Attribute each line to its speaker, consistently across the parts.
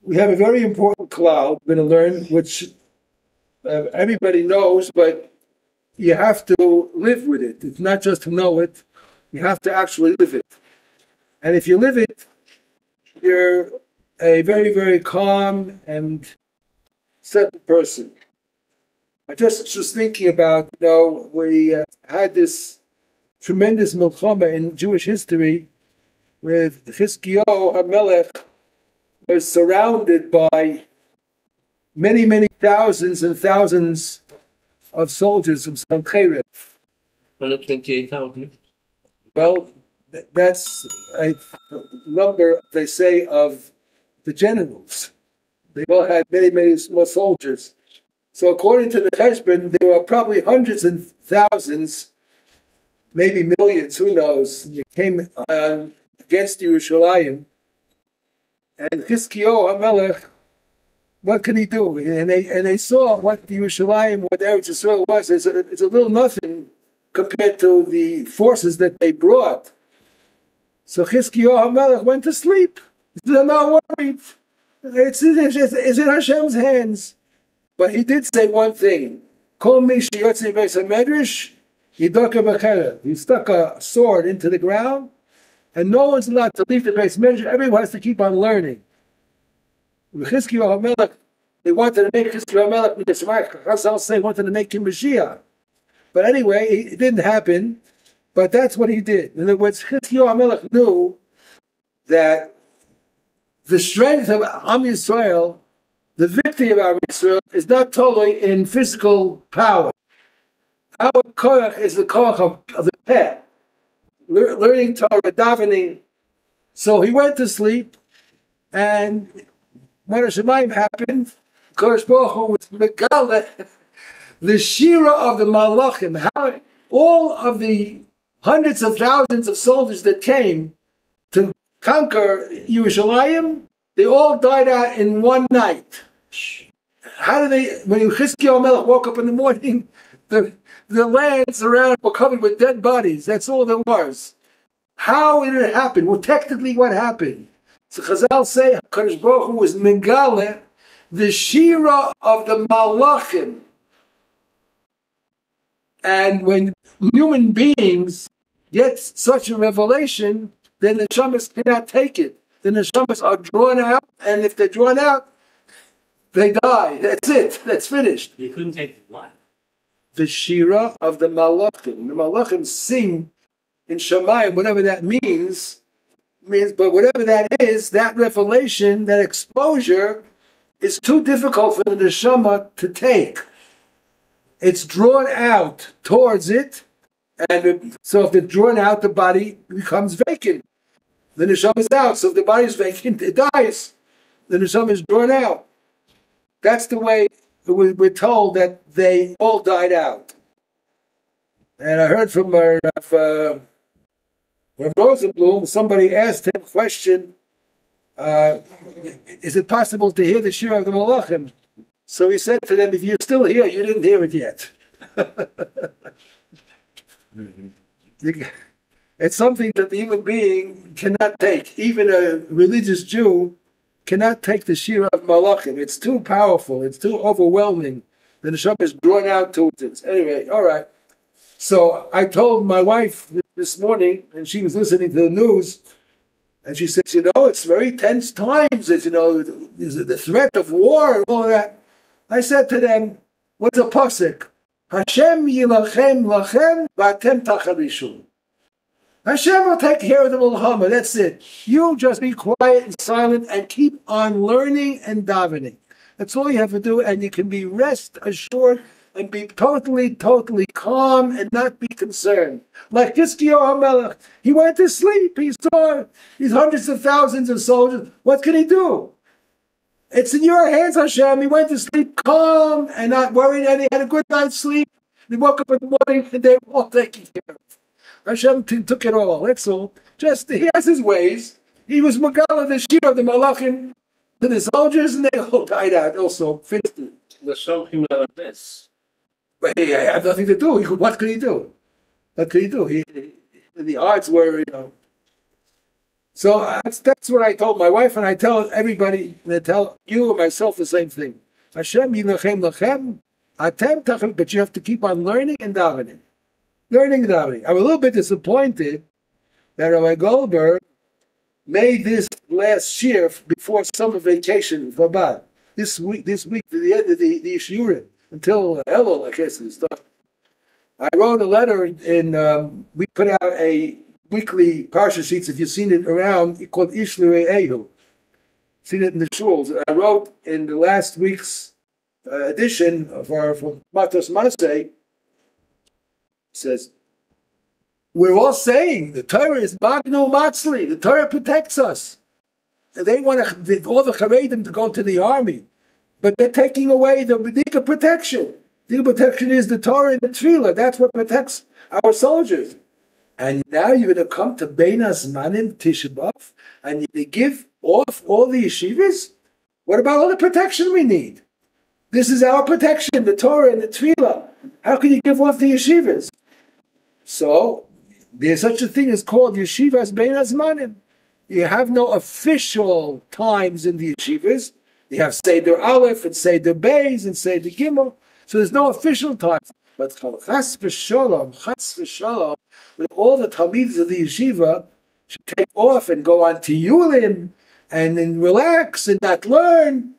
Speaker 1: we have a very important cloud we're going to learn, which everybody knows, but you have to live with it. It's not just to know it, you have to actually live it. And if you live it, you're a very, very calm and settled person. I just was thinking about, we had this tremendous milchama in Jewish history with Chizkiyahu HaMelech was surrounded by many, many thousands and thousands of soldiers from Sancheriv.
Speaker 2: 128,000.
Speaker 1: Well, that's a number, they say, of the generals. They all had many, many more soldiers. So according to the Cheshbon, there were probably hundreds and thousands, maybe millions, who knows, they came against Yerushalayim. And Chizkiyahu HaMelech, what could he do? And they saw what the Yerushalayim, what Eretz Yisrael was. It's a little nothing compared to the forces that they brought. So Chizkiyahu HaMelech went to sleep. He said, I'm not worried. It's in Hashem's hands. But he did say one thing. Kol mi sheyotze beis hamedrash, yidoka b'cherev. He stuck a sword into the ground, and no one's allowed to leave the beis hamedrash. Everyone has to keep on learning. Chizkiyahu HaMelech, they wanted to make Chizkiyahu HaMelech, Chazal say wanted to make him Mashiach. But anyway, it didn't happen. But that's what he did. In other words, Chizkiyahu HaMelech knew that the strength of Am Yisrael, the victory of Am Yisrael, is not totally in physical power. Our koach is the koach of the peh, learning Torah, davening. So he went to sleep, and when Shemayim happened, Kodesh Baruch Hu was megala the shira of the malachim. How all of the hundreds of thousands of soldiers that came to conquer Yerushalayim, they all died out in one night. How did they? When Chizkiyahu HaMelech woke up in the morning, the lands around were covered with dead bodies. That's all there was. How did it happen? Well, technically, what happened? So Chazal say, Kodesh Baruch Hu was megale the shira of the malachim. And when human beings get such a revelation, then the neshamas cannot take it. The neshamas are drawn out, and if they're drawn out, they die. That's it. That's finished.
Speaker 2: You couldn't take what?
Speaker 1: The shira of the malachim. The malachim sing in Shemayim, whatever that means, but whatever that is, that revelation, that exposure, is too difficult for the neshama to take. It's drawn out towards it, and so if it's drawn out, the body becomes vacant. The neshama is out, so if the body is vacant, it dies. The neshama is drawn out. That's the way we're told that they all died out. And I heard from Rav Rosenblum, somebody asked him a question, is it possible to hear the Shir of the Malachim? So he said to them, if you're still here, you didn't hear it yet. It's something that the human being cannot take. Even a religious Jew cannot take the Shir of Malachim. It's too powerful. It's too overwhelming. The neshama is drawn out towards it. Anyway, all right. So I told my wife this morning, and she was listening to the news, and she says, it's very tense times. There's the threat of war and all that. I said to them, what's a pasuk? Hashem yilachem lachem v'atem tacharishun. Hashem will take care of the Mulchama. That's it. You just be quiet and silent and keep on learning and davening. That's all you have to do, and you can be rest assured and be totally, totally calm and not be concerned. Like Chizkiyahu HaMelech, he went to sleep. He saw these hundreds of thousands of soldiers. What can he do? It's in your hands, Hashem. He went to sleep calm and not worried, and he had a good night's sleep. He woke up in the morning, and they were all taken care of. Hashem took it all. That's all. Just he has his ways. He was Megala, the Shir of the Malachim, to the soldiers, and they all died out. Also finished it.
Speaker 2: There's something like this.
Speaker 1: But he had nothing to do. What could he do? What could he do? The odds were, So that's what I told my wife, and I tell everybody, and I tell you and myself the same thing. Hashem yilachem lachem, atem tachem, but you have to keep on learning and davening. Learning and davening. I'm a little bit disappointed that Rabbi Goldberg made this last year before summer vacation in Chabad. This week, to the end of the Yishurim, until Elul, I guess, and stuff. I wrote a letter we put out a weekly parsha sheets, if you've seen it around, called Ishlu Ehu. Seen it in the shuls. I wrote in the last week's edition from Matos Masei, says, we're all saying the Torah is Magnu Matzli, the Torah protects us. And they want all the Charedim to go to the army. But they're taking away the B'dika protection. The protection is the Torah and the Tefillah. That's what protects our soldiers. And now you're going to come to Bein Hazmanim, Tisha B'Av, and you're going to give off all the yeshivas? What about all the protection we need? This is our protection, the Torah and the Tefillah. How can you give off the yeshivas? So, there's such a thing as called yeshivas Bein Hazmanim. You have no official times in the yeshivas. You have Seder Aleph and Seder Beis and Seder Gimel. So there's no official times. But chas v'shalom, with all the talmids of the yeshiva should take off and go on to Yulin and then relax and not learn.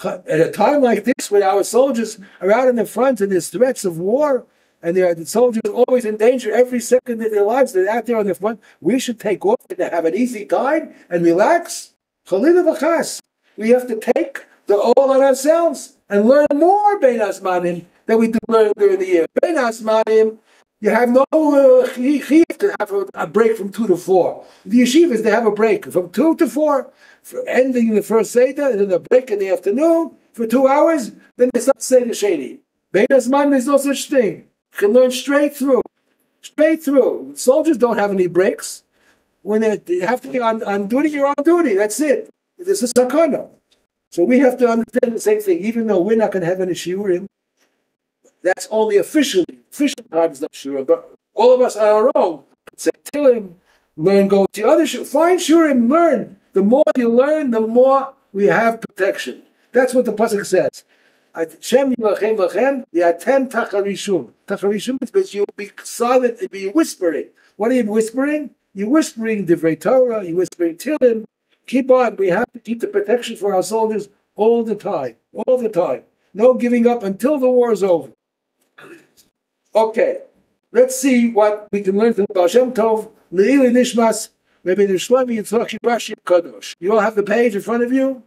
Speaker 1: At a time like this, when our soldiers are out in the front and there's threats of war, and the soldiers are always in danger every second of their lives, they're out there on the front, we should take off and have an easy time and relax. Chalila v'chas. We have to take the all on ourselves and learn more Bein Hazmanim than we do learn during the year. Bein Hazmanim, you have no chiyuv to have a break from 2 to 4. The yeshivas, they have a break from 2 to 4, for ending the first Seder, and then a break in the afternoon for 2 hours, then they start Seder Sheni. Bein Hazmanim, there's no such thing. You can learn straight through. Straight through. Soldiers don't have any breaks. When they have to be on duty, you're on duty. That's it. This is sakana. So we have to understand the same thing. Even though we're not going to have any shiurim, that's only official times not shiurim. But all of us on our own say Tilim, learn, go to other shiurim. Find shiurim, learn. The more you learn, the more we have protection. That's what the pasuk says. Shem yilachem lachem, yatem tacharishum. Tacharishum means you'll be silent and be whispering. What are you whispering? You're whispering Divrei Torah, you're whispering Tilim. Keep on. We have to keep the protection for our soldiers all the time. All the time. No giving up until the war is over. Okay. Let's see what we can learn from Baal Shem Tov. Le'ili Nishmas, Rabbi Nishlomi Yitzchak Rashi Kadosh. You all have the page in front of you?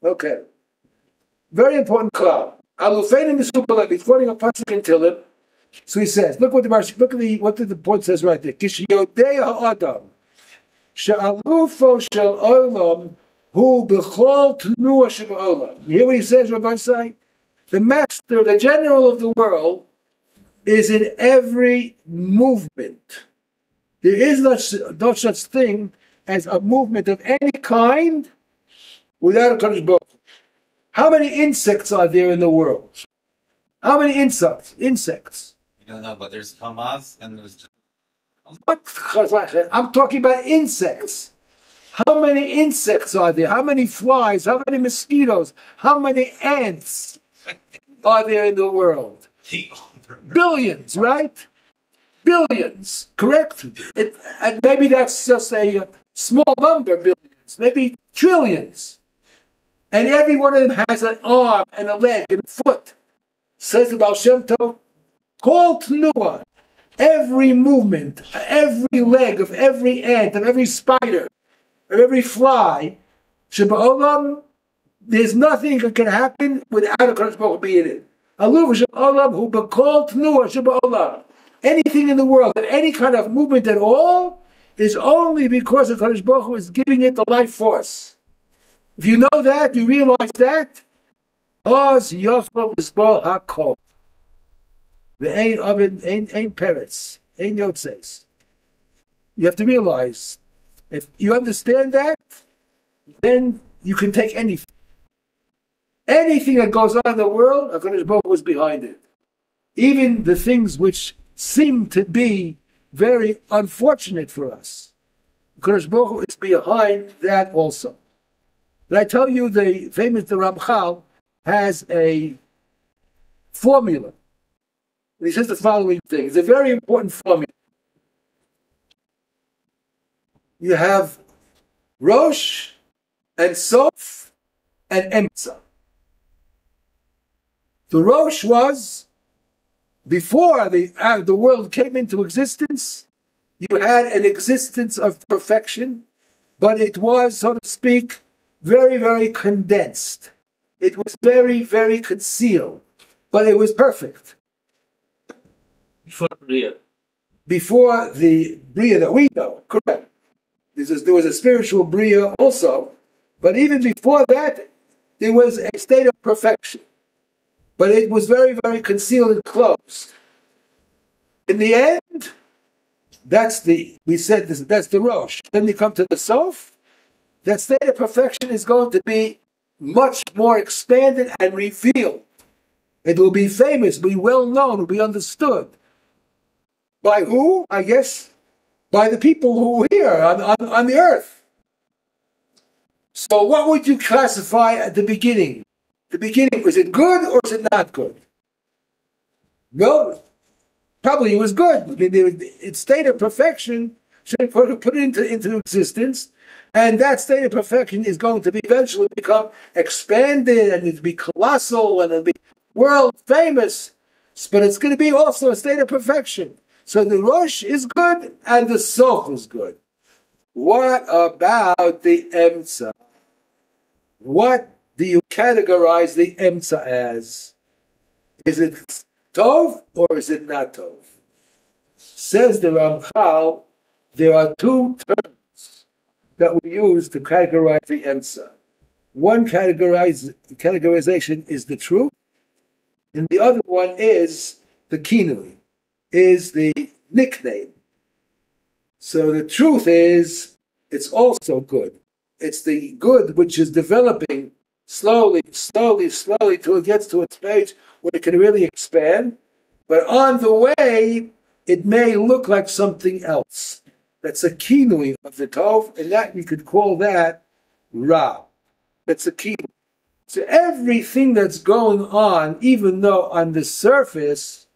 Speaker 1: Okay. Very important klal. Alufeinim Yisupalem. He's quoting a pasuk in Tilim. So he says, look what the point says right there. Kishiyodei ha'adam. She'alufo shel olam hu b'chol tnuah sheba'olam. You hear what he says, Rabbi say? The master, the general of the world, is in every movement. There is no such thing as a movement of any kind without a Kadosh Baruch Hu. How many insects are there in the world? How many insects?
Speaker 3: I don't know, but there's Hamas and there's...
Speaker 1: What? I'm talking about insects. How many insects are there? How many flies? How many mosquitoes? How many ants are there in the world? Billions, right? Billions, correct? And maybe that's just a small number, billions. Maybe trillions. And every one of them has an arm and a leg and a foot. Says the Baal Shem Tov, call Tnuah. Every movement, every leg of every ant, of every spider, of every fly, Sheba'olam, there's nothing that can happen without a Kadosh Baruch Hu being in it. Aluv Sheba'olam hu b'kol Tnuah Sheba'olam. Anything in the world, and any kind of movement at all, is only because the Kadosh Baruch Hu is giving it the life force. If you know that, you realize that, Oz Yochel Yisbol HaKol. The ain't parrots, ain't yotzes. You have to realize, if you understand that, then you can take anything. Anything that goes on in the world, HaKadosh Baruch Hu is behind it. Even the things which seem to be very unfortunate for us. Kodesh Baruch Hu is behind that also. But I tell you, the Ramchal has a formula. And he says the following thing. It's a very important formula. You have Rosh and Sof and Emtza. The Rosh was, before the world came into existence, you had an existence of perfection, but it was, so to speak, very, very condensed. It was very, very concealed, but it was perfect.
Speaker 2: Before Bria.
Speaker 1: Before the Bria that we know, correct. There was a spiritual Bria also, but even before that, there was a state of perfection. But it was very, very concealed and closed. In the end, that's the Rosh. Then you come to the Sof. That state of perfection is going to be much more expanded and revealed. It will be famous, be well known, will be understood. By who? I guess by the people who are here on the earth. So what would you classify at the beginning? The beginning, was it good or is it not good? Well, probably it was good. I mean, its state of perfection should put it into existence, and that state of perfection is going to eventually become expanded, and it'll be colossal, and it'll be world famous. But it's going to be also a state of perfection. So the Rosh is good, and the Sof is good. What about the Emtza? What do you categorize the Emtza as? Is it Tov or is it not Tov? Says the Ramchal, there are two terms that we use to categorize the Emtza. One categorization is the truth, and the other one is the kinui, is the nickname. So the truth is, it's also good. It's the good which is developing slowly till it gets to its stage where it can really expand. But on the way, it may look like something else. That's a kinui of the Tov, and that you could call that Ra. That's a kinui. So everything that's going on, even though on the surface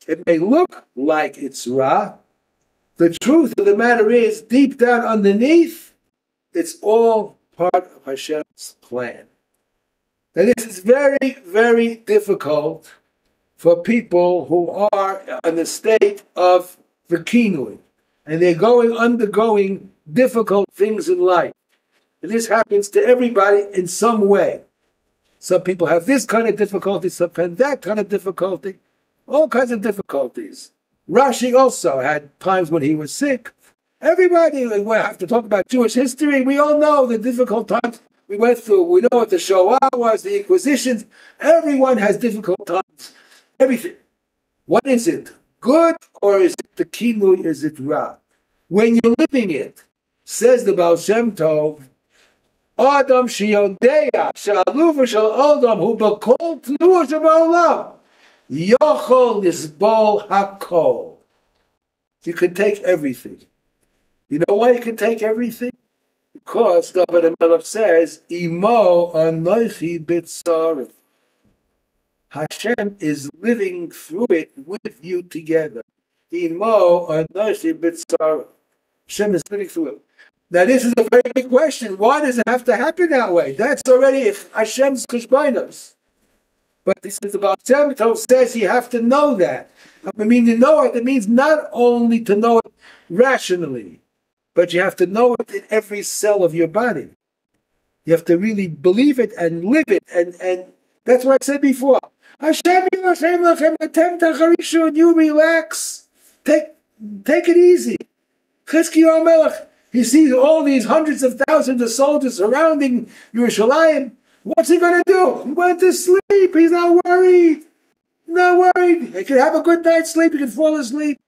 Speaker 1: it may look like it's Ra, the truth of the matter is, deep down underneath, it's all part of Hashem's plan. Now this is very, very difficult for people who are in the state of the kinui, and they're undergoing difficult things in life. And this happens to everybody in some way. Some people have this kind of difficulty, some have that kind of difficulty, all kinds of difficulties. Rashi also had times when he was sick. Everybody, we have to talk about Jewish history. We all know the difficult times we went through. We know what the Shoah was, the Inquisitions. Everyone has difficult times. Everything. What is it? Good or is it the kinui? Is it Ra? When you're living it, says the Baal Shem Tov, Adam sheyodeya she'alu v'shel Adam hu b'kol tnuah sheba'olam yochol nisbol hakol. You can take everything. You know why you can take everything? Because David HaMelech says, Imo anochi b'tzarim. Hashem is living through it with you together. Imo anochi b'tzarim. Hashem is living through it. Now this is a very big question. Why does it have to happen that way? That's already Hashem's cheshbonos. But this is about Shem Tov says you have to know that. I mean, to know it means not only to know it rationally, but you have to know it in every cell of your body. You have to really believe it and live it. And that's what I said before. Hashem, you relax. Take it easy. He sees all these hundreds of thousands of soldiers surrounding Yerushalayim. What's he going to do? He went to sleep. He's not worried. Not worried. He can have a good night's sleep. He can fall asleep.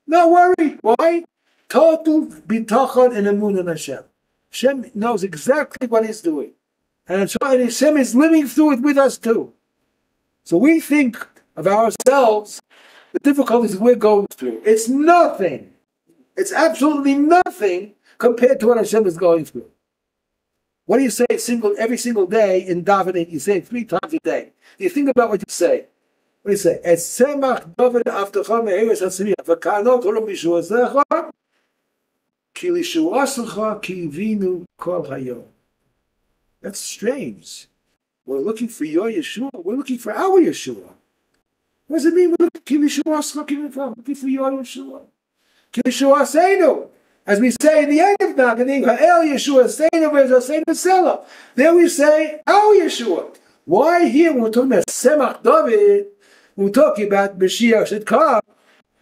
Speaker 1: Not worried. Why? Total bitachon and emunah in Hashem. Hashem knows exactly what he's doing. And Hashem is living through it with us too. So we think of ourselves, the difficulties we're going through. It's nothing. It's absolutely nothing compared to what Hashem is going through. What do you say every single day in davening? You say it 3 times a day. You think about what you say. What do you say? Es semach daven avtecha me'eres hatzmiach v'kanot horom b'shuasecha ki lishuasecha ki vinu kol hayom. That's strange. We're looking for your Yeshua. We're looking for our Yeshua. What does it mean? We're looking for your Yeshua. Ki lishuaseinu. As we say in the end of Davening, Ha'el Yeshua Seinu v'Zaseinu Selah. There we say, our Yeshua. Why here when we're talking about Semach David, we're talking about Mashiach should come.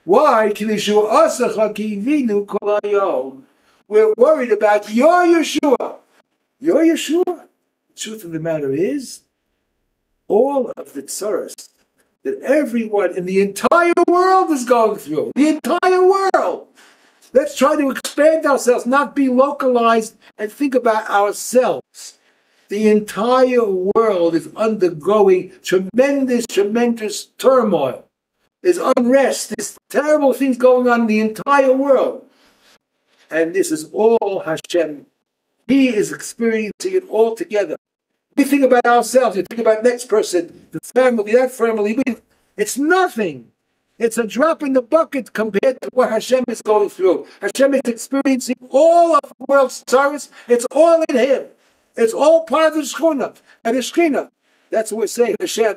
Speaker 1: Why? Ki lishuasecha ki vinu kol hayom. We're worried about your Yeshua. Your Yeshua. The truth of the matter is, all of the tzaras that everyone in the entire world is going through, the entire world. Let's try to expand ourselves, not be localized, and think about ourselves. The entire world is undergoing tremendous, tremendous turmoil. There's unrest, there's terrible things going on in the entire world. And this is all Hashem. He is experiencing it all together. We think about ourselves, you think about next person, the family, that family. It's nothing. It's a drop in the bucket compared to what Hashem is going through. Hashem is experiencing all of the world's sorrows. It's all in Him. It's all part of the Shekhinah. And the Shekhinah, that's what we're saying. Hashem,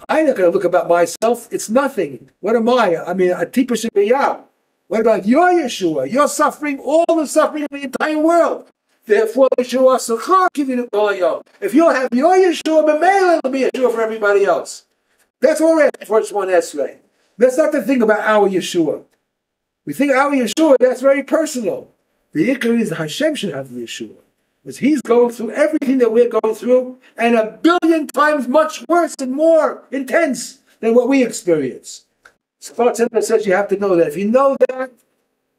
Speaker 1: I'm not going to look about myself. It's nothing. What am I? I mean, a tipa shebiyah. What about your Yeshua? You're suffering all the suffering of the entire world. Therefore, Yeshua Sachar giving it all you. If you'll have your Yeshua, Mamela, it'll be Yeshua for everybody else. That's what we're at, first one Esrei. That's not the thing about our Yeshua. We think our Yeshua, that's very personal. The Ikar is Hashem should have the Yeshua. Because He's going through everything that we're going through, and 1,000,000,000 times much worse and more intense than what we experience. Sfat Tzemach says you have to know that. If you know that,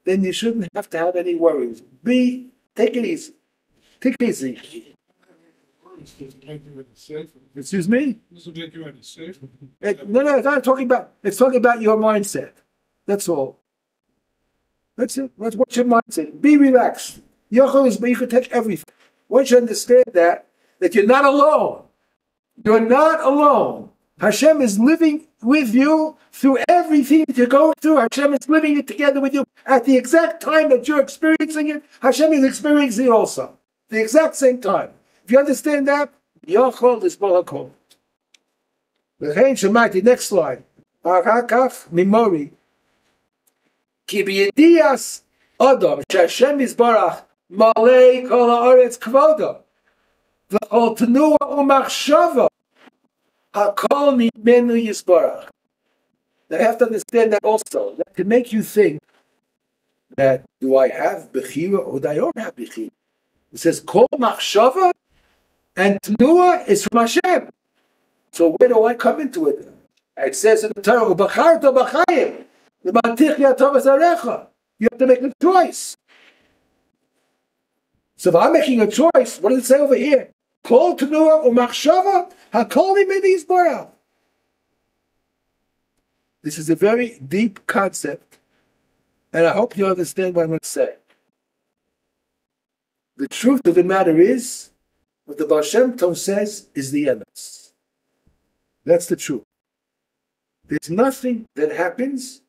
Speaker 1: then you shouldn't have to have any worries. Take it easy. Take it easy. Excuse me?
Speaker 4: This will make you any safer.
Speaker 1: No, it's not talking about. It's talking about your mindset. That's all. That's it. What's your mindset? Be relaxed. Yochel is, but you can take everything. Once you understand that you're not alone. You're not alone. Hashem is living with you through everything that you're going through. Hashem is living it together with you at the exact time that you're experiencing it. Hashem is experiencing it also. The exact same time. If you understand that, Yochel is Balakol. Next slide. Arakaf Mimori. Ki b'yedias Adam she'Hashem Yisbarach malei kol haaretz kvodo v'chol tenua u'machshava hakol mimenu Yisbarach. Now you have to understand that also. That can make you think that do I have bechira or do I don't have bechira? It says kol machshava and tenua is from Hashem. So where do I come into it? It says in the Torah, "Ubacharta b'chayim." You have to make a choice. So if I'm making a choice, what does it say over here? Kol tenua u'machshava hakol mimenu Yisbarach. This is a very deep concept, and I hope you understand what I'm going to say. The truth of the matter is, what the Baal Shem Tov says is the emes. That's the truth. There's nothing that happens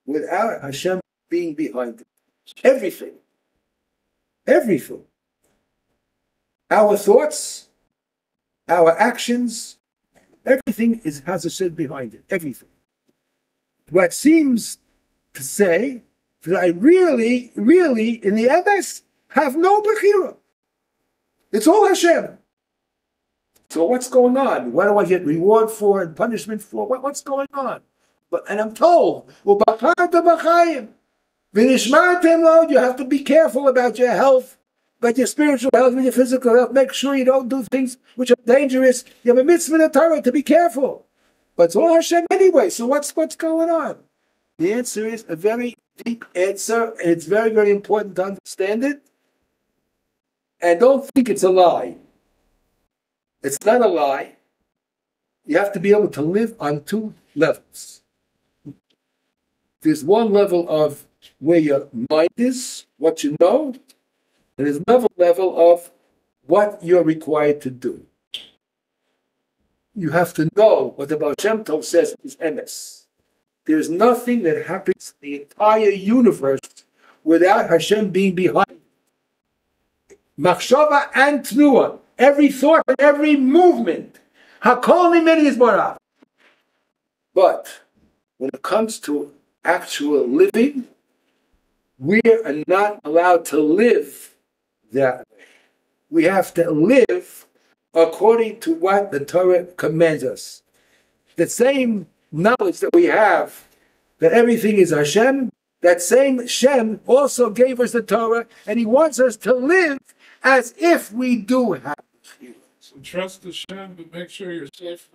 Speaker 1: without Hashem being behind it. Everything. Everything. Our thoughts, our actions, everything has Hashem behind it. Everything. What seems to say that I really, really, in the emes, have no bechira. It's all Hashem. So what's going on? What do I get reward for and punishment for? What's going on? And I'm told, you have to be careful about your health, about your spiritual health and your physical health. Make sure you don't do things which are dangerous. You have a mitzvah in the Torah to be careful. But it's all Hashem anyway, so what's going on? The answer is a very deep answer, and it's very, very important to understand it. And don't think it's a lie. It's not a lie. You have to be able to live on 2 levels. There's one level of where your mind is, what you know, There's another level of what you're required to do. You have to know what the Baal Shem Tov says is emes. There's nothing that happens in the entire universe without Hashem being behind. Machshava and tnuah, every thought and every movement. Hakol mimeni yisborach. But when it comes to actual living, we are not allowed to live that way. We have to live according to what the Torah commands us. The same knowledge that we have that everything is Hashem, that same Shem also gave us the Torah, and He wants us to live as if we do have it.
Speaker 4: So trust Hashem, but make sure you're safe.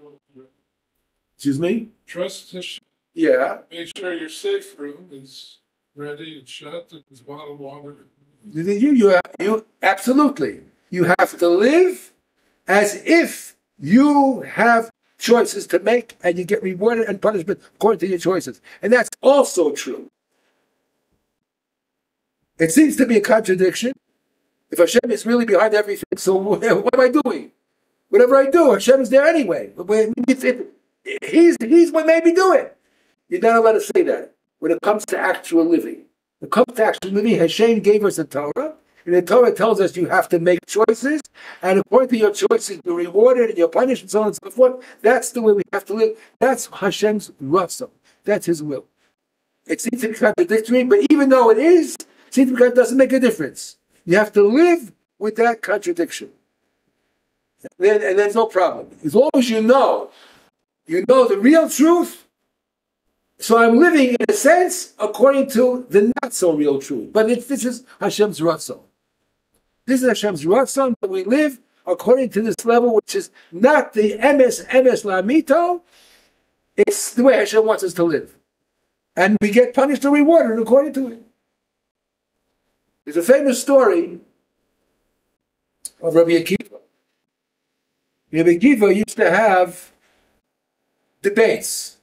Speaker 1: Excuse me?
Speaker 4: Trust Hashem.
Speaker 1: Yeah.
Speaker 4: Make sure your safe room is ready and shut, and there's bottled water.
Speaker 1: You absolutely. You have to live as if you have choices to make, and you get rewarded and punishment according to your choices. And that's also true. It seems to be a contradiction. If Hashem is really behind everything, so what am I doing? Whatever I do, Hashem is there anyway. He's what made me do it. You're not allowed to say that when it comes to actual living. When it comes to actual living, Hashem gave us a Torah, and the Torah tells us you have to make choices, and according to your choices, you're rewarded and you're punished, and so on and so forth. That's the way we have to live. That's Hashem's ratzon. That's His will. It seems to be contradictory, but even though it is, it doesn't make a difference. You have to live with that contradiction. And there's no problem. As long as you know the real truth, so I'm living in a sense according to the not so real truth. But this is Hashem's ratzon. This is Hashem's ratzon, but we live according to this level, which is not the emes lamito. It's the way Hashem wants us to live. And we get punished or rewarded according to it. There's a famous story of Rabbi Akiva. Rabbi Akiva used to have debates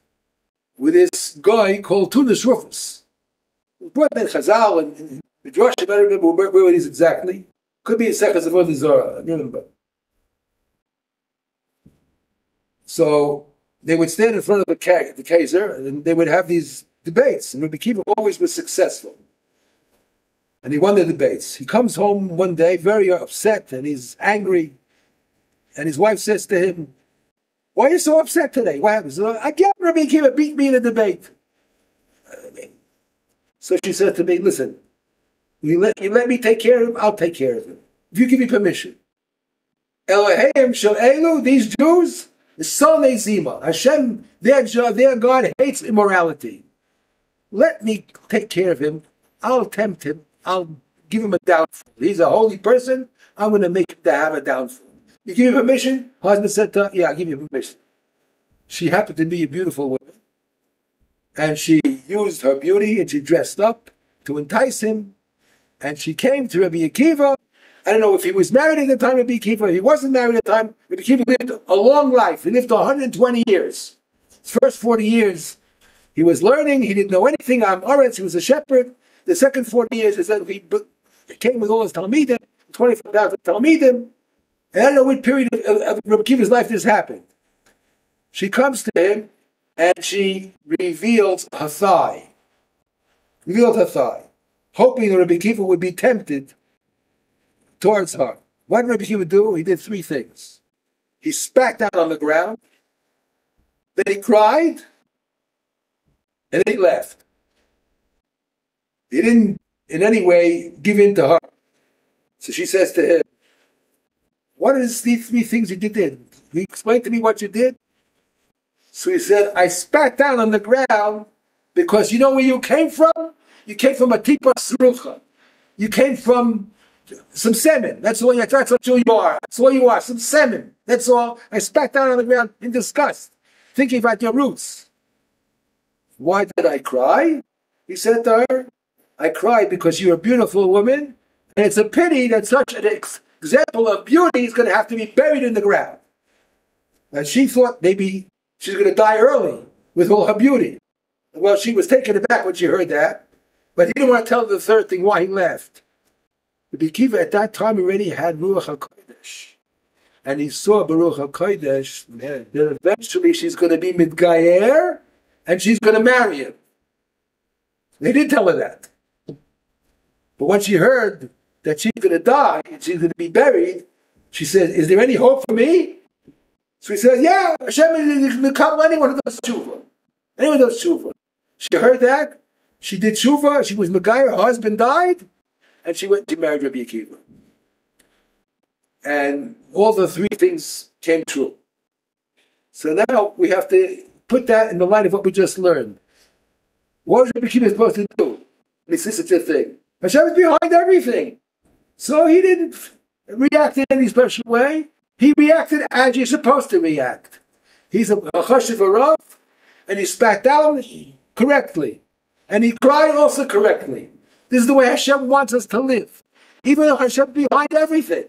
Speaker 1: with this guy called Tunis Rufus. Brought Ben Chazal and Midrash, I don't remember where it is exactly. Could be in Sechas of Avodah Zarah, I don't remember. So they would stand in front of the Kaiser and they would have these debates. And Rabbi Akiva always was successful. And he won the debates. He comes home one day very upset and he's angry. And his wife says to him, "Why are you so upset today? What happened?" So, "Again, Rabbi Akiva beat me in a debate." So she said to me, "Listen, you let me take care of him, I'll take care of him. If you give me permission. Elohim shel Elu, these Jews, Sonei Zima. Hashem, their God hates immorality. Let me take care of him. I'll tempt him. I'll give him a downfall. He's a holy person. I'm going to make him to have a downfall. You give me permission?" Husband said to her, "Yeah, I'll give you permission." She happened to be a beautiful woman. And she used her beauty and she dressed up to entice him. And she came to Rabbi Akiva. I don't know if he was married at the time of Rabbi Akiva. If he wasn't married at the time, Rabbi Akiva lived a long life. He lived 120 years. His first 40 years, he was learning. He didn't know anything. He was a shepherd. The second 40 years is that he came with all his Talmidim, 25,000 Talmidim. And I don't know what period of Rabbi Akiva's life this happened. She comes to him and she reveals her thigh. Hoping that Rabbi Akiva would be tempted towards her. What did Rabbi Akiva do? He did three things. He spat down on the ground, then he cried, and then he left. He didn't in any way give in to her. So she says to him, "What is these three things you did? Can you explain to me what you did?" So he said, "I spat down on the ground because you know where you came from? You came from a tipa srucha. You came from some semen. That's all you are. That's all you are, some semen. That's all. I spat down on the ground in disgust, thinking about your roots." "Why did I cry?" He said to her, "I cried because you're a beautiful woman, and it's a pity that such an example of beauty is going to have to be buried in the ground." And she thought maybe she's going to die early with all her beauty. Well, she was taken aback when she heard that, but he didn't want to tell her the third thing why he left. Rabbi Akiva at that time already had Ruach HaKodesh. And he saw Baruch HaKodesh that eventually she's going to be Midgayer and she's going to marry him. They didn't tell her that. But when she heard that she's going to die and she's going to be buried, she said, is there any hope for me? So he said, yeah, Hashem is come anyone who does tshuva. Anyone who does tshuva. She heard that. She did tshuva. She was Megayer. Her husband died. And she went and married Rabbi Akiva. And all the three things came true. So now we have to put that in the light of what we just learned. What was Rabbi Akiva supposed to do? This is such a thing. Hashem is behind everything. So he didn't react in any special way. He reacted as you're supposed to react. He's a chashiv arav, and he spat down correctly. And he cried also correctly. This is the way Hashem wants us to live. Even though Hashem is behind everything.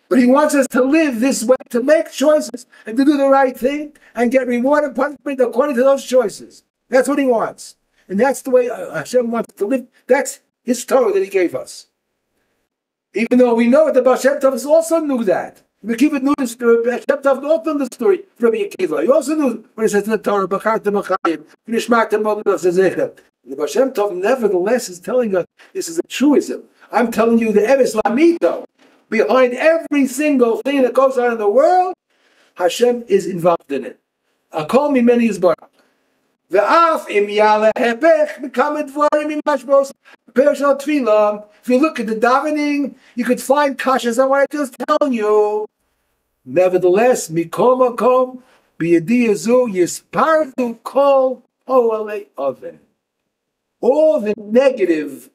Speaker 1: But he wants us to live this way, to make choices, and to do the right thing, and get reward and punishment according to those choices. That's what he wants. And that's the way Hashem wants us to live. That's his Torah that he gave us. Even though we know that the Baal Shem Tov also knew that. Rabbi Akiva knew the story. Baal Shem Tov also knew the story from Rabbi Akiva. He also knew when it says in the Torah, B'chartem Achayim, V'nishmartem Mo'lev Zezechem. The Baal Shem Tov nevertheless is telling us this is a truism. I'm telling you the Emes Lamito. Behind every single thing that goes on in the world, Hashem is involved in it. Akol mimeni yizbarach. Ve'af im yale hepech b'kamed dvarim imashbos pershal tefillah. If you look at the davening, you could find kashas on what I just telling you. Nevertheless, mikol makom b'yedi yazu yispardu kol po'alei oven. All the negative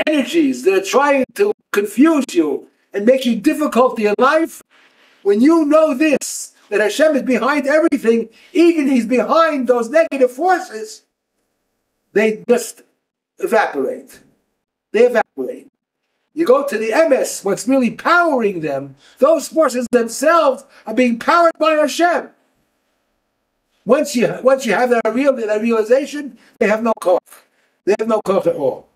Speaker 1: energies that are trying to confuse you and make you difficult in your life, when you know this, that Hashem is behind everything, even He's behind those negative forces, they just evaporate. They evaporate. You go to the MS, what's really powering them, those forces themselves are being powered by Hashem. Once you have that realization, they have no koch. They have no koch at all.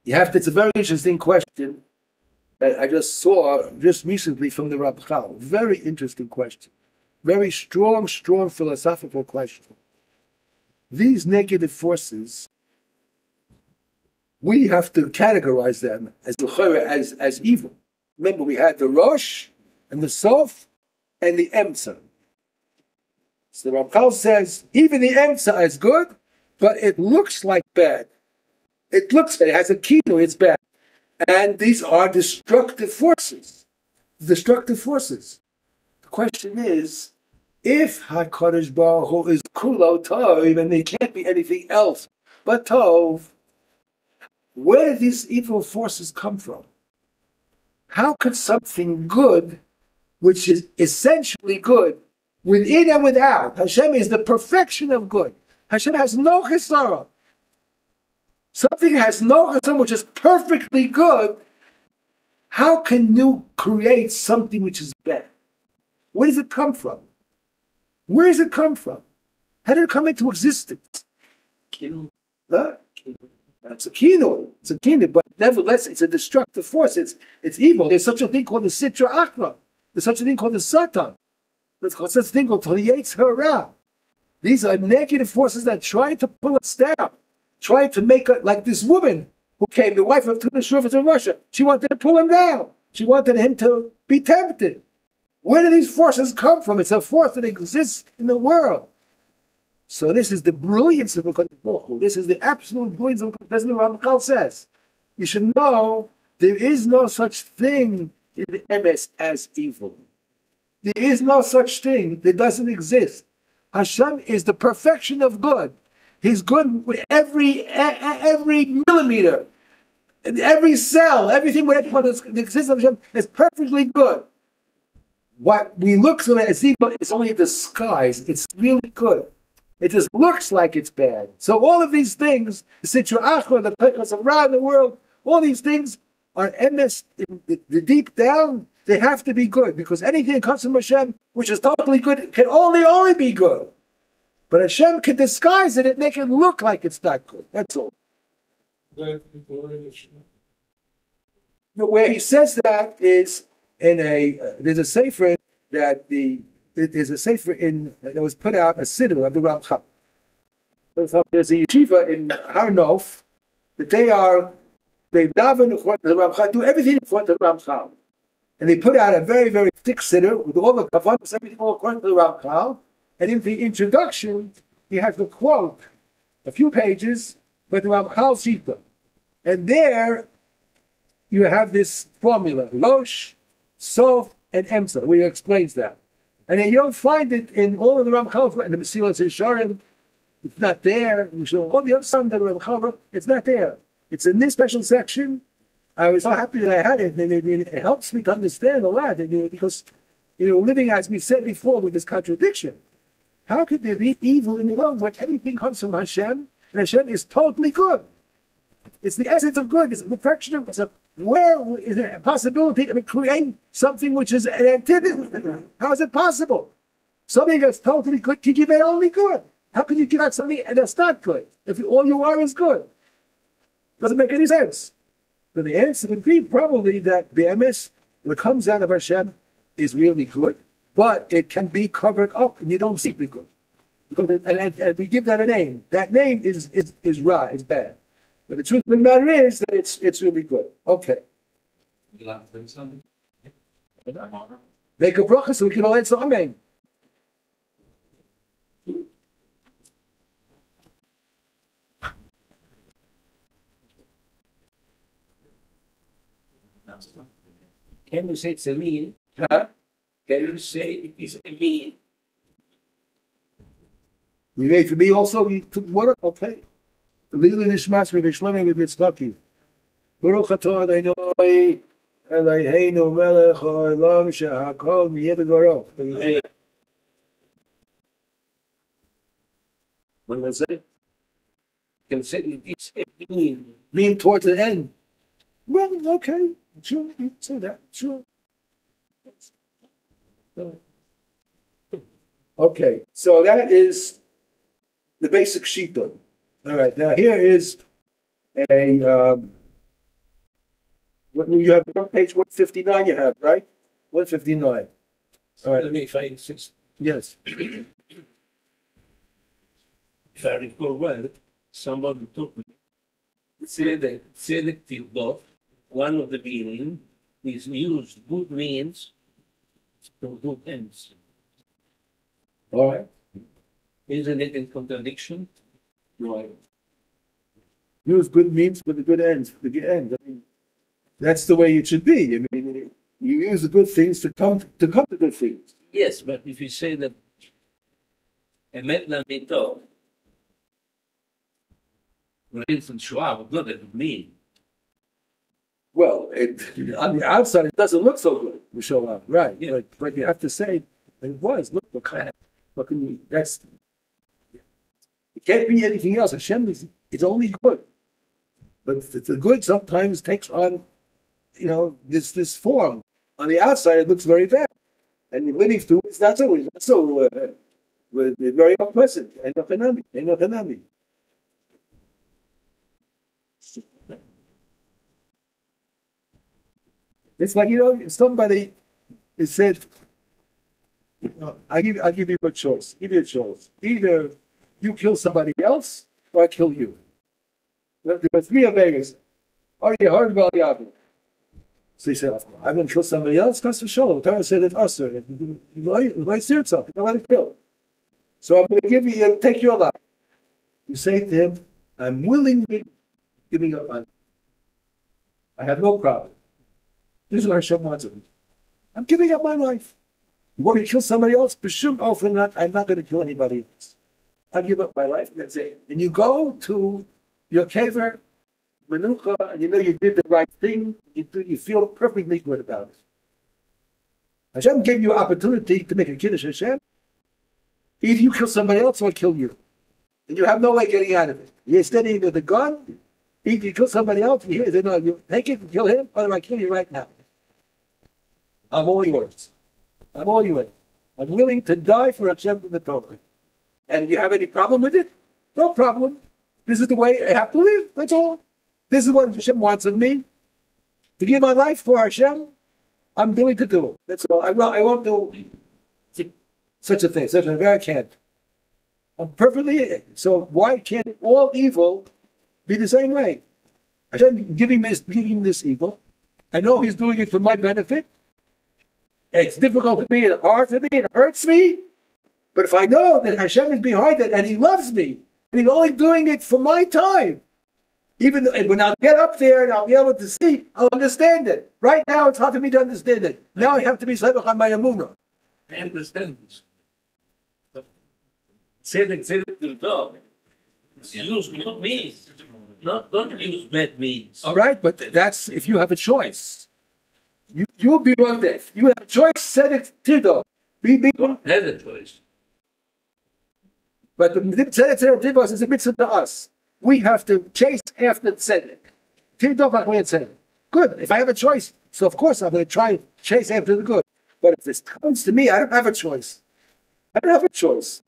Speaker 1: It's a very interesting question that I just saw just recently from the Rabbi. Very interesting question. Very strong philosophical question. These negative forces, we have to categorize them as evil. Remember, we had the Rosh and the Sof and the Emsa. So the Rabbi says, even the Emsa is good, but it looks like bad. It looks bad. It has a kino. It's bad. And these are destructive forces. Destructive forces. The question is, if HaKadosh Baruch Hu is Kulo Tov, and there can't be anything else but Tov, where do these evil forces come from? How could something good, which is essentially good, within and without, Hashem is the perfection of good. Hashem has no chisara. Something has no chesed, which is perfectly good. How can you create something which is bad? Where does it come from? Where does it come from? How did it come into existence? Kino. Huh? It's a kino. It's a kino, but nevertheless, it's a destructive force. It's evil. There's such a thing called the Sitra Achra. There's such a thing called the Satan. There's such a thing called the Yetzer Hara. These are negative forces that try to pull us down. Trying to make her like this woman who came, the wife of Tuna Shurfas in Russia. She wanted to pull him down. She wanted him to be tempted. Where do these forces come from? It's a force that exists in the world. So this is the brilliance of HaKadosh Baruch Hu. This is the absolute brilliance of HaKadosh Baruch Hu. Ramchal says, you should know there is no such thing in the MS as evil. There is no such thing that doesn't exist. Hashem is the perfection of good. He's good with every millimeter, every cell, everything that exists of Hashem is perfectly good. What we look at as evil is only a disguise. It's really good. It just looks like it's bad. So all of these things, the Sitra the Pekos around the world, all these things are emes, the deep down, they have to be good, because anything that comes from Hashem, which is totally good, can only be good. But Hashem can disguise it and make it look like it's not good. That's all. Where he says that is in there's a sefer there's a sefer that was put out, a siddur of the Ramchal. There's a yeshiva in Har Nof that they daven according to the Ramchal, do everything according to the Ramchal. And they put out a very, very thick siddur with all the kavanos, everything all according to the Ramchal. And in the introduction, he has the quote, a few pages, with the Ramchal Shita. And there you have this formula, Rosh, Sof, and Emsa, where he explains that. And then you don't find it in all of the Ramchal, and the Mesilas Yesharim, it's not there. All the other stuff that the Ramchal, it's not there. It's in this special section. I was so happy that I had it, and it helps me to understand a lot, because, living, as we said before, with this contradiction. How could there be evil in the world when everything comes from Hashem, and Hashem is totally good? It's the essence of good. It's the perfection of it. Where is there a possibility to create something which is an antithesis? How is it possible? Something that's totally good can give it only good. How can you give out something that's not good if all you are is good? Doesn't make any sense. But the answer would be probably that Be'emes, what comes out of Hashem, is really good, but it can be covered up and you don't see the good. And we give that a name. That name is Ra, is bad. But the truth of the matter is that it's really good. Okay. Make a bracha so we can all answer Amen.
Speaker 2: Can you say it's a mean?
Speaker 1: Huh?
Speaker 2: Can you say it is a mean?
Speaker 1: You made for me also, you took water? Okay. Lili Nishmas Rabbi Shlomo with Mitzvaki. Baruch atah Adonai Eloheinu melech haolam shehakol niyeh b'dvaro.
Speaker 2: When was it? Can say it's a mean.
Speaker 1: Lean towards the end. Well, okay. Sure, you can say that. Sure. Okay, so that is the basic shita. All right, now here is what you have on page 159 you have, right? 159. All right.
Speaker 2: Let me find this.
Speaker 1: Yes.
Speaker 2: If I recall well, somebody told me, said that selective dot, one of the meaning is used good means to good ends.
Speaker 1: All right.
Speaker 2: Isn't it in contradiction?
Speaker 1: Right. Use good means for the good ends, for the good end. I mean, that's the way it should be. I mean, you use the good things to come to good things.
Speaker 2: Yes, but if you say that emet lamito, for instance, Shoah, what does it mean?
Speaker 1: Well, on the outside, it doesn't look so good. We show up, right?
Speaker 2: Yeah.
Speaker 1: But you have to say it was. Look can you? That's it. Can't be anything else. Hashem is only good. But the good sometimes takes on, this form. On the outside, it looks very bad, and living through it's not so very unpleasant. It's like, somebody said, I'll give you a choice. Give you a choice. Either you kill somebody else or I kill you. There were three Vegas. Are you hard about the So he said, I'm going to kill somebody else? Because for sure. The Torah said it's us. Why sear something? Don't let it kill. So I'm going to give you, take your life. You say to him, I'm willingly giving up on it. I have no problem. This is what Hashem wants of me. I'm giving up my life. You want me to kill somebody else? I'm not going to kill anybody else. I'll give up my life, and that's it. And you go to your kever, menucha, and you know you did the right thing. You feel perfectly good about it. Hashem gave you an opportunity to make a kiddush Hashem. Either you kill somebody else or I kill you. And you have no way getting out of it. You're standing with a gun. Either you kill somebody else, you take it and kill him, or I kill you right now. I'm all yours. I'm all yours. I'm willing to die for Hashem and the Torah. And you have any problem with it? No problem. This is the way I have to live. That's all. This is what Hashem wants of me. To give my life for Hashem, I'm willing to do it. That's all. I won't do such a thing. Such a thing. I can't. I'm perfectly. So why can't all evil be the same way? Hashem giving this evil. I know He's doing it for my benefit. It's difficult to me. It's hard for me. It hurts me. But if I know that Hashem is behind it and He loves me, and He's only doing it for my time, even when I'll get up there and I'll be able to see, I'll understand it. Right now, it's hard for me to understand it. Now I have to be Sevach on my Amunah.
Speaker 2: I understand this. Tzedek to dog. Use good means, don't use bad means.
Speaker 1: All right, but that's if you have a choice. You'll be one death. You have a choice, Tzedek Tirdo.
Speaker 2: Don't have a choice.
Speaker 1: But the Tzedek Tirdo is a mitzvah to us. We have to chase after Tzedek. Tirdo Tzedek. Good. If I have a choice, so of course I'm going to try and chase after the good. But if this comes to me, I don't have a choice. I don't have a choice.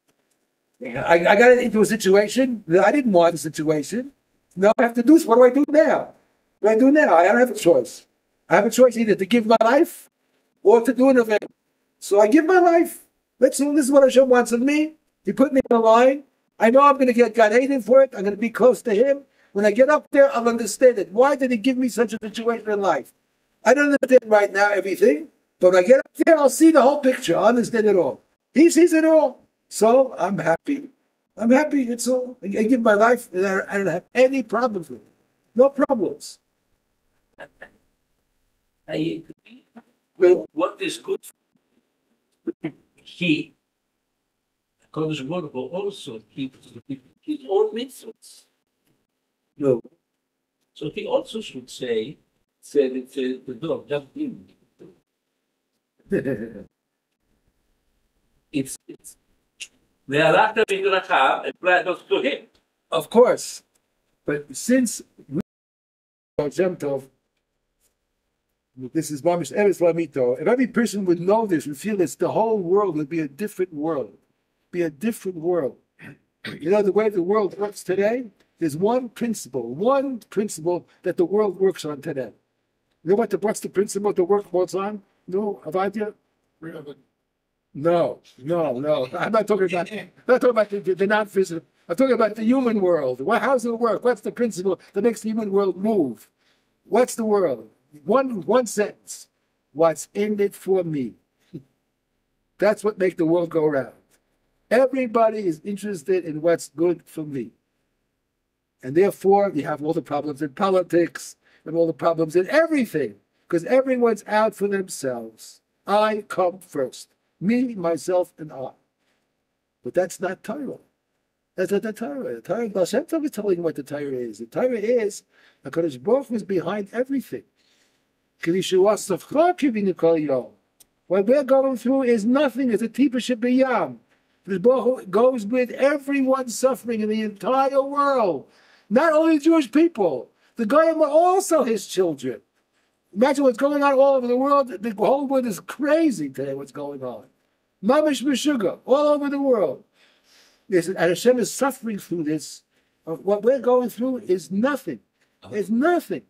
Speaker 1: I got into a situation that I didn't want. The situation. Now I have to do this. What do I do now? What do I do now? I don't have a choice. I have a choice either to give my life or to do an event. So I give my life. This is what Hashem wants of me. He put me in a line. I know I'm going to get Gan Eden for it. I'm going to be close to Him. When I get up there, I'll understand it. Why did He give me such a situation in life? I don't understand right now everything, but when I get up there, I'll see the whole picture. I'll understand it all. He sees it all. So I'm happy. I'm happy. It's all. I give my life, and I don't have any problems with it. No problems.
Speaker 2: I agree. Well, what is good for He, Kodesh Baruch Hu, also keeps His own mitzvahs.
Speaker 1: No.
Speaker 2: So He also should say the dog, just him. It's the Alachta Midrash applies to Him.
Speaker 1: Of course. But since Baal Shem Tov, this is Mamish Eretz Lamito, if every person would know this, would feel this, the whole world would be a different world. Be a different world. You know, the way the world works today, there's one principle that the world works on today. You know what's the principle the world works on? No, Avadia? No. I'm not talking about the non-physical. I'm talking about the human world. How's it work? What's the principle that makes the human world move? What's the world? One sentence. What's in it for me? That's what makes the world go around. Everybody is interested in what's good for me. And therefore, you have all the problems in politics and all the problems in everything. Because everyone's out for themselves. I come first. Me, myself, and I. But that's not Torah. That's not the Torah. The Torah, Baal Shem Tov is telling you what the Torah is. The Torah is, HaKadosh Baruch Hu is behind everything. What we're going through is nothing. It's a tipa shebiyam. The Baruch Hu goes with everyone suffering in the entire world. Not only Jewish people. The Goyim are also His children. Imagine what's going on all over the world. The whole world is crazy today, what's going on. Mamish Meshuga, all over the world. Yes, and Hashem is suffering through this. What we're going through is nothing. It's nothing.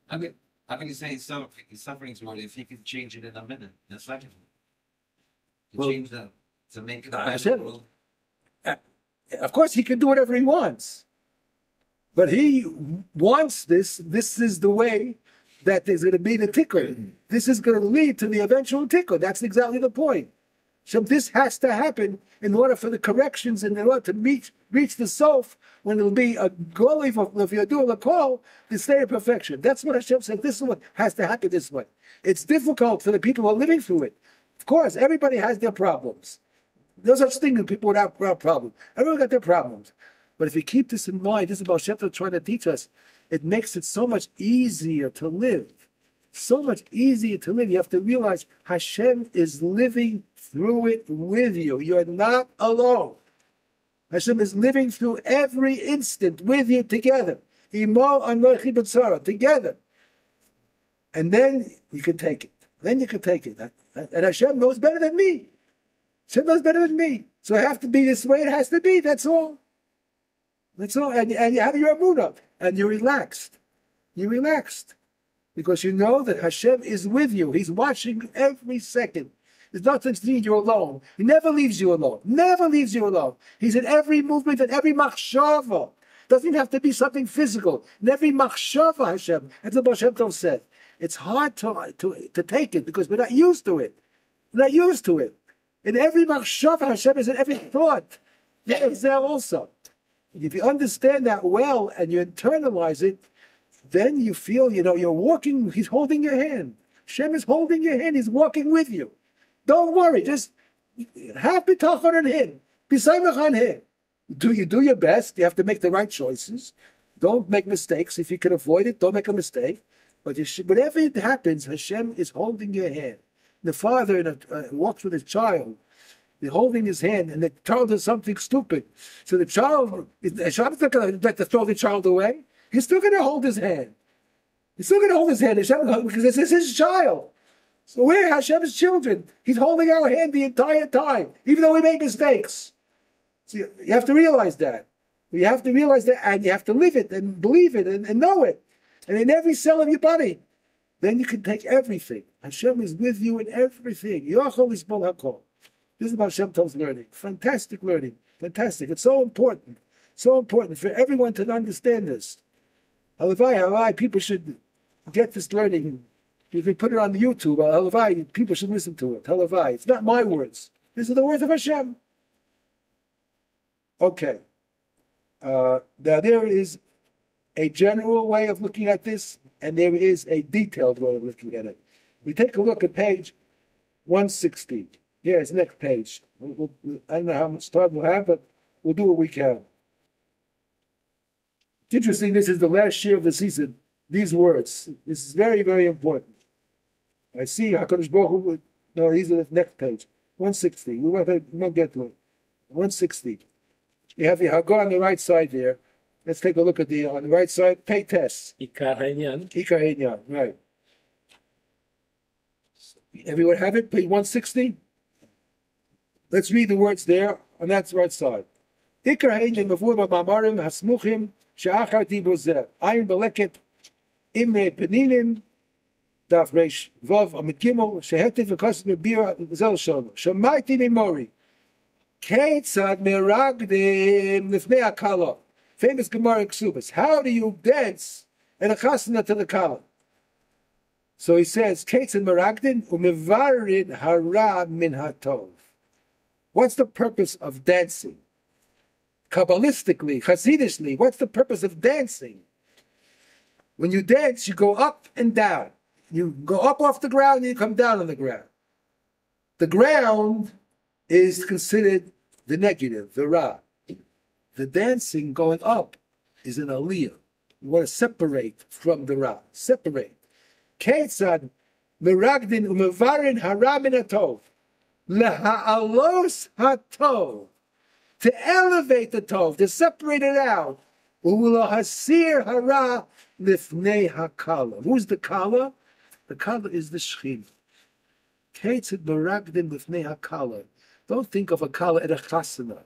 Speaker 3: How can you say he's suffering through it if He could change it in a minute, in a second? Change that to make it a better world.
Speaker 1: Of course, He can do whatever He wants. But He wants this. This is the way that there's going to be the tikkun. This is going to lead to the eventual tikkun. That's exactly the point. So this has to happen in order for the corrections and in order to reach the sof, when it will be a goal if you're doing a call, the state of perfection. That's what Hashem said. This is what has to happen this way. It's difficult for the people who are living through it. Of course, everybody has their problems. There's such thing as people without problems. Everyone got their problems. But if you keep this in mind, this is Baal Shem Tov trying to teach us, it makes it so much easier to live. So much easier to live. You have to realize Hashem is living through it with you. You're not alone. Hashem is living through every instant with you together. Together. And then you can take it. Then you can take it. And Hashem knows better than me. Hashem knows better than me. So it has to be this way it has to be. That's all. That's all. And you have your emunah. And you're relaxed. You're relaxed. Because you know that Hashem is with you. He's watching every second. There's nothing to need you alone. He never leaves you alone. Never leaves you alone. He's in every movement and every machshava. Doesn't even have to be something physical. In every machshava, Hashem. As the Baal Shem Tov said. It's hard to take it because we're not used to it. We're not used to it. In every machshava, Hashem is in every thought. Yeah, he's there also. If you understand that well and you internalize it, then you feel, you're walking, he's holding your hand. Hashem is holding your hand, he's walking with you. Don't worry, just have bitachon on him. Be samech on him. You do your best, you have to make the right choices. Don't make mistakes. If you can avoid it, don't make a mistake. But whatever it happens, Hashem is holding your hand. The father walks with his child. They're holding his hand, and the child does something stupid. So the child is not going to throw the child away. He's still going to hold his hand. He's still going to hold his hand because this is his child. So we're Hashem's children. He's holding our hand the entire time, even though we make mistakes. So you have to realize that. You have to realize that, and you have to live it and believe it and know it. And in every cell of your body, then you can take everything. Hashem is with you in everything. Yochel is Bol HaKol. This is about Shem Tov's learning. Fantastic learning. Fantastic. It's so important. So important for everyone to understand this. Halavai, people should get this learning. If we put it on YouTube, Halavai, people should listen to it. Halavai. It's not my words. These are the words of Hashem. Okay. Now there is a general way of looking at this, and there is a detailed way of looking at it. We take a look at page 160. Here's the next page. I don't know how much time we'll have, but we'll do what we can. It's interesting, this is the last year of the season. These words. This is very, very important. I see HaKadosh Baruch Hu. No, these are the next page. 160. We won't get to it. 160. You have the Hagar on the right side there. Let's take a look at on the right side. Pay test.
Speaker 2: Ikar Hanyan.
Speaker 1: Ikar Hanyan, right. Everyone have it? Page 160? Let's read the words there on that right side. Ikar Hanyan mavur b'mamarim hasmuchim she'achar dibur zeh. Ayin beleket imre peninim daf reish vav amid gimel shehetiv v'kosim b'bira zel shom. Shamaiti mimori. Ketzad meragdim lifnei hakala. Famous Gemara in Ksubas. How do you dance in a chasana to the kala? So he says, Ketzad meragdim umevarin hara min hatov. What's the purpose of dancing? Kabbalistically, Hasidishly, what's the purpose of dancing? When you dance, you go up and down. You go up off the ground and you come down on the ground. The ground is considered the negative, the ra. The dancing going up is an aliyah. You want to separate from the ra. Separate. Ketzad meragdin umevarin hara min hatov. Leha'alos hatov. To elevate the tov, to separate it out. U'lahasir hara lifnei hakala. Who's the kala? The kala is the shechina. Ketzad meragdin lifnei hakala. Don't think of a kala at a chasana.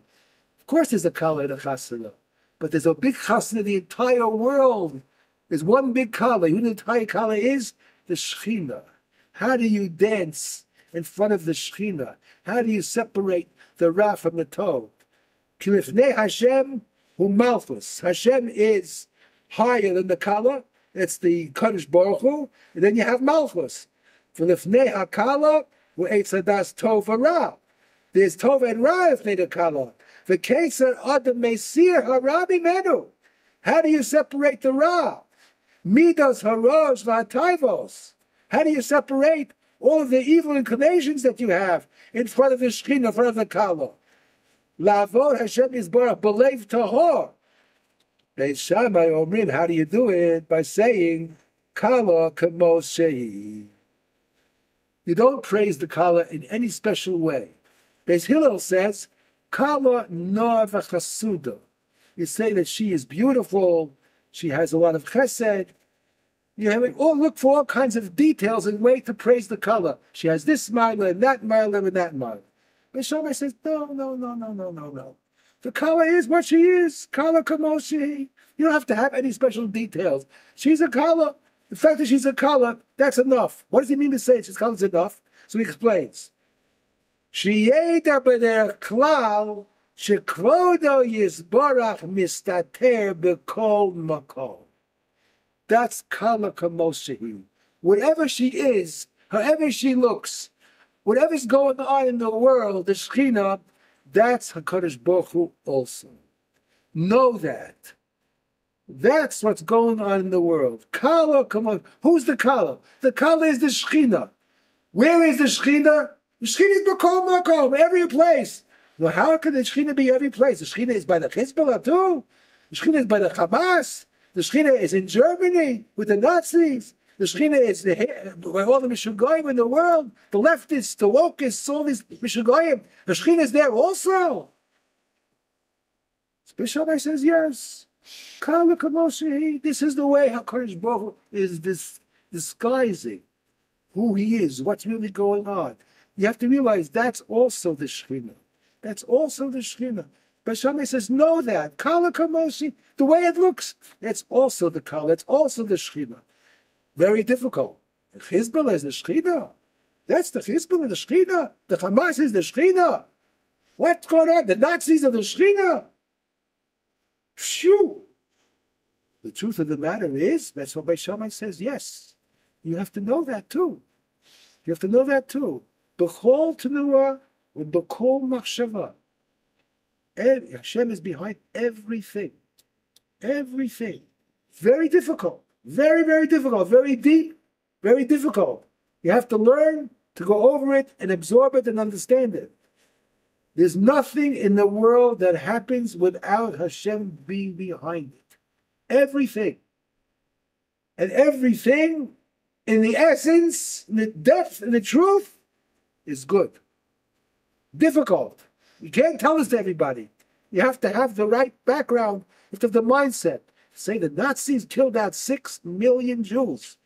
Speaker 1: Of course there's a kala at a chasana. But there's a big chasana in the entire world. There's one big kala. Who the entire kala is? The shechina. How do you dance in front of the shechina? How do you separate the ra from the tov? Kilifnei Hashem hu malchus. Hashem is higher than the kala. That's the Kadosh Baruch Hu. And then you have malchus. Kilifnei hakala hu eitz hadas tov hara. There's tov and ra ifnei the kala. The ketzad adam meisir hara mimenu. How do you separate the ra? Midos harosh v'hatayvos. How do you separate all of the evil inclinations that you have in front of the shechina, in front of the kala? Lavod Hashem Yisbarach b'leiv tahor. Beis Shammai omrim, how do you do it? By saying kala kamos shehi. You don't praise the kala in any special way. Beis Hillel says kala noah v'chasuda. You say that she is beautiful, she has a lot of chesed. You have look for all kinds of details and way to praise the kala. She has this mila and that mila and that mila. Beis Shammai says, no. The Kala is what she is. Kala Kamoshi. You don't have to have any special details. She's a Kala. The fact that she's a Kala, that's enough. What does he mean to say she's Kala is enough? So he explains. Sheyeda b'derech klal shekvodo yisborach mistater b'kol makom. That's Kala Kamoshi. Whatever she is, however she looks, whatever's going on in the world, the Shekhinah, that's HaKadosh Baruch Hu also. Know that. That's what's going on in the world. Kala, come on. Who's the Kala? The Kala is the Shekhinah. Where is the Shekhinah? The Shekhinah is B'kol Makom, every place. Well, how can the Shekhinah be every place? The Shekhinah is by the Hezbollah too. The Shekhinah is by the Hamas. The Shekhinah is in Germany with the Nazis. The Shekhinah is by all the Mishugayim in the world, the leftists, the wokists, all these Mishugayim. The Shekhinah is there also. Bishop says yes. Kala Kamoshi. This is the way HaKadosh Baruch Hu is disguising who he is, what's really going on. You have to realize that's also the Shekhinah. That's also the Shekhinah. But Shammai says, know that. Kala Kamoshi, the way it looks, that's also the Kala, it's also the Shekhinah. Very difficult. The Hezbollah is the Shekhinah. That's the Hezbollah, the Shekhinah. The Hamas is the Shekhinah. What's going on? The Nazis are the Shekhinah. Phew. The truth of the matter is, that's what Shammai says, yes. You have to know that too. You have to know that too. B'chol tenuah and b'kol machshava. Hashem is behind everything. Everything. Very difficult. Very, very difficult. Very deep. Very difficult. You have to learn to go over it and absorb it and understand it. There's nothing in the world that happens without Hashem being behind it. Everything. And everything, in the essence, in the depth, in the truth, is good. Difficult. You can't tell this to everybody. You have to have the right background. You have to have the mindset. Say the Nazis killed out 6 million Jews.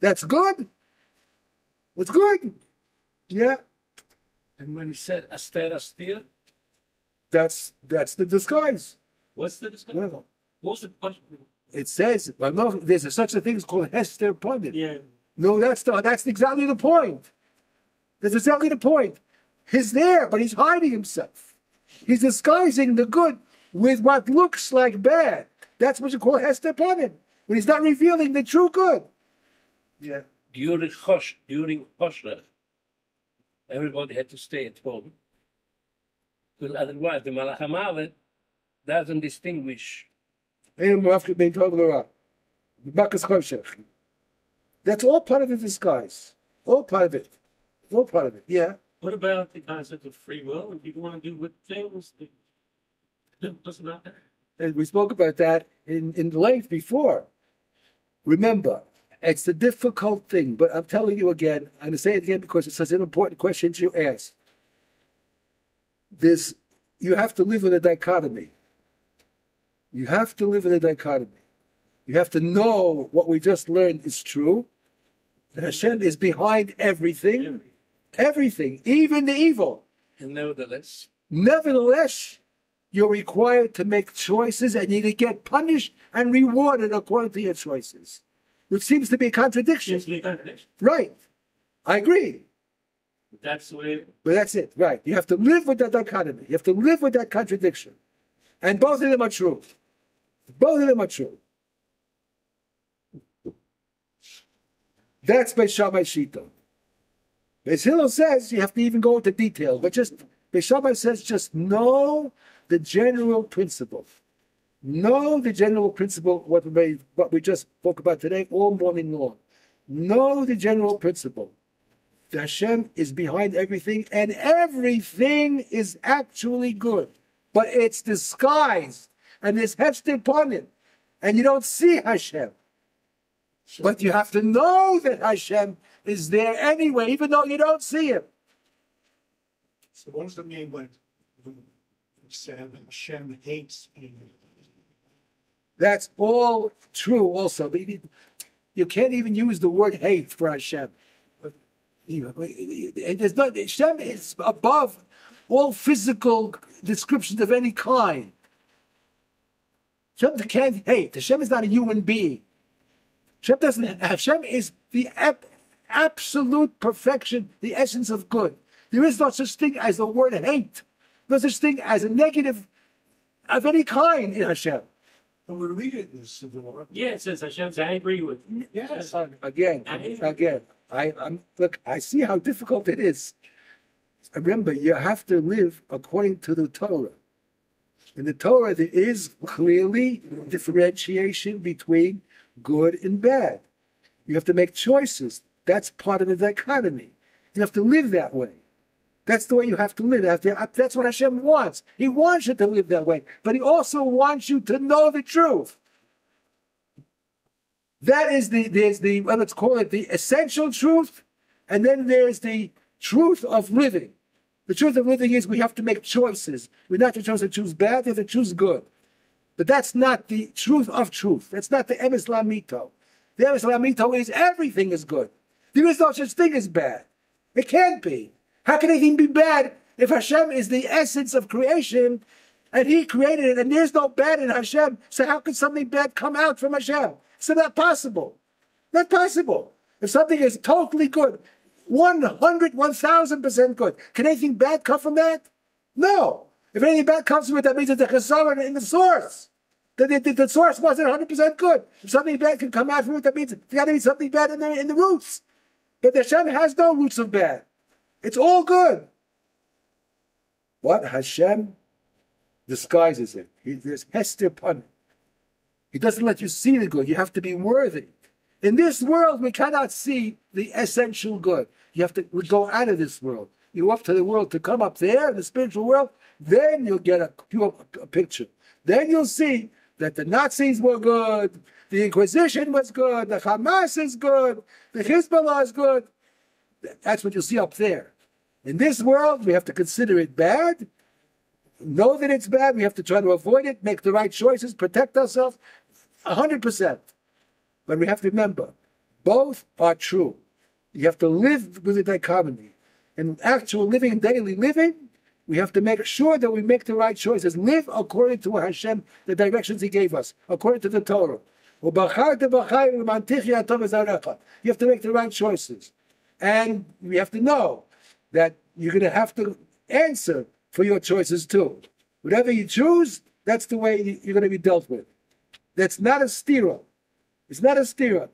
Speaker 1: That's good. It's good. Yeah.
Speaker 2: And when he said Aster Astir,
Speaker 1: That's the disguise.
Speaker 2: what's the discussion?
Speaker 1: No.
Speaker 2: What's the question?
Speaker 1: It says, well, no, there's such a thing as called Hester Pundit.
Speaker 2: Yeah.
Speaker 1: No, that's exactly the point. That's exactly the point. He's there, but he's hiding himself. He's disguising the good with what looks like bad. That's what you call Hester Pundit, when he's not revealing the true good. Yeah.
Speaker 2: During Choshech, everybody had to stay at home. Because otherwise, the Malach HaMavet doesn't distinguish.
Speaker 1: That's all part of the disguise. All part of it. All part of it. Yeah.
Speaker 2: What about the concept of free will? If you want to do good things, it doesn't matter.
Speaker 1: And we spoke about that in length before. Remember, it's a difficult thing, but I'm telling you again, I'm going to say it again because it's such an important question you asked. You have to live in a dichotomy. You have to live in a dichotomy. You have to know what we just learned is true. That Hashem is behind everything. Everything, even the evil.
Speaker 2: And
Speaker 1: Nevertheless, you're required to make choices and you get punished and rewarded according to your choices. Which seems to be a contradiction. Right. I agree.
Speaker 2: That's the way.
Speaker 1: But that's it. Right. You have to live with that dichotomy. You have to live with that contradiction. And both of them are true. Both of them are true. That's Beis Shammai Shita. Beis Hillel says you have to even go into detail, but Beis Shammai says just know the general principle. Know the general principle, what we just spoke about today, all morning long. Know the general principle. That Hashem is behind everything, and everything is actually good. But it's disguised, and there's hefsed upon it, and you don't see Hashem. But you have to know that Hashem is there anyway, even though you don't see him.
Speaker 5: So what does it mean when you say Hashem hates evil?
Speaker 1: That's all true also. But you can't even use the word hate for Hashem. There's not, Hashem is above all physical descriptions of any kind. Hashem can't hate. Hashem is not a human being. Hashem is the absolute perfection, the essence of good. There is no such thing as the word hate. No such thing as a negative of any kind in Hashem.
Speaker 5: And we read it in the Siddur.
Speaker 2: Yeah, it says Hashem's angry with.
Speaker 5: Yes.
Speaker 1: Again, look, I see how difficult it is. Remember, you have to live according to the Torah. In the Torah, there is clearly differentiation between good and bad. You have to make choices. That's part of the dichotomy. You have to live that way. That's the way you have to live. That's what Hashem wants. He wants you to live that way. But he also wants you to know the truth. That is let's call it the essential truth. And then there's the truth of living. The truth of living is we have to make choices. We're not to choose bad, we have to choose good. But that's not the truth of truth. That's not the emes lamito. The emes lamito is everything is good. There is no such thing as bad. It can't be. How can anything be bad if Hashem is the essence of creation and he created it and there's no bad in Hashem? So how could something bad come out from Hashem? It's not possible. Not possible. If something is totally good, 100, 1000% good, can anything bad come from that? No. If anything bad comes from it, that means it's a chesara in the source. The source wasn't 100% good. If something bad can come out from it, that means there's got to be something bad in the roots. But Hashem has no roots of bad. It's all good. What? Hashem disguises it. There's hester upon it. He doesn't let you see the good. You have to be worthy. In this world, we cannot see the essential good. You have to go out of this world. You go up to the world to come up there, in the spiritual world, then you'll get a picture. Then you'll see that the Nazis were good, the Inquisition was good, the Hamas is good, the Hezbollah is good. That's what you'll see up there. In this world, we have to consider it bad, know that it's bad, we have to try to avoid it, make the right choices, protect ourselves, 100%. But we have to remember, both are true. You have to live with the dichotomy. In actual living, daily living, we have to make sure that we make the right choices. Live according to Hashem, the directions He gave us, according to the Torah. You have to make the right choices. And we have to know that you're going to have to answer for your choices too. Whatever you choose, that's the way you're going to be dealt with. That's not a stira. It's not a stira.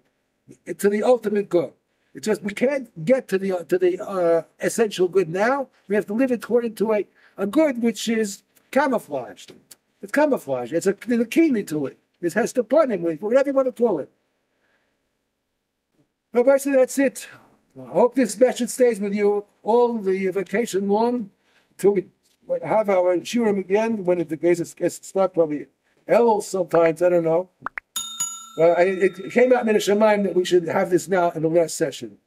Speaker 1: It's to the ultimate good. It's just we can't get to the essential good now. We have to live according to a good which is camouflaged. It's camouflaged. There's a key to it. It has to pun him with whatever you want to call it. Rabbi, so that's it. I hope this message stays with you all the vacation long until we have our shiurim again when the case gets stuck, probably Elul sometimes, I don't know. Well, it came out in the Shemaim that we should have this now in the last session.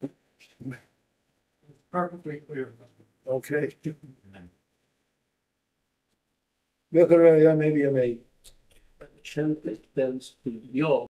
Speaker 5: Perfectly clear.
Speaker 1: Okay. Maybe I may.
Speaker 2: Hashem extends to your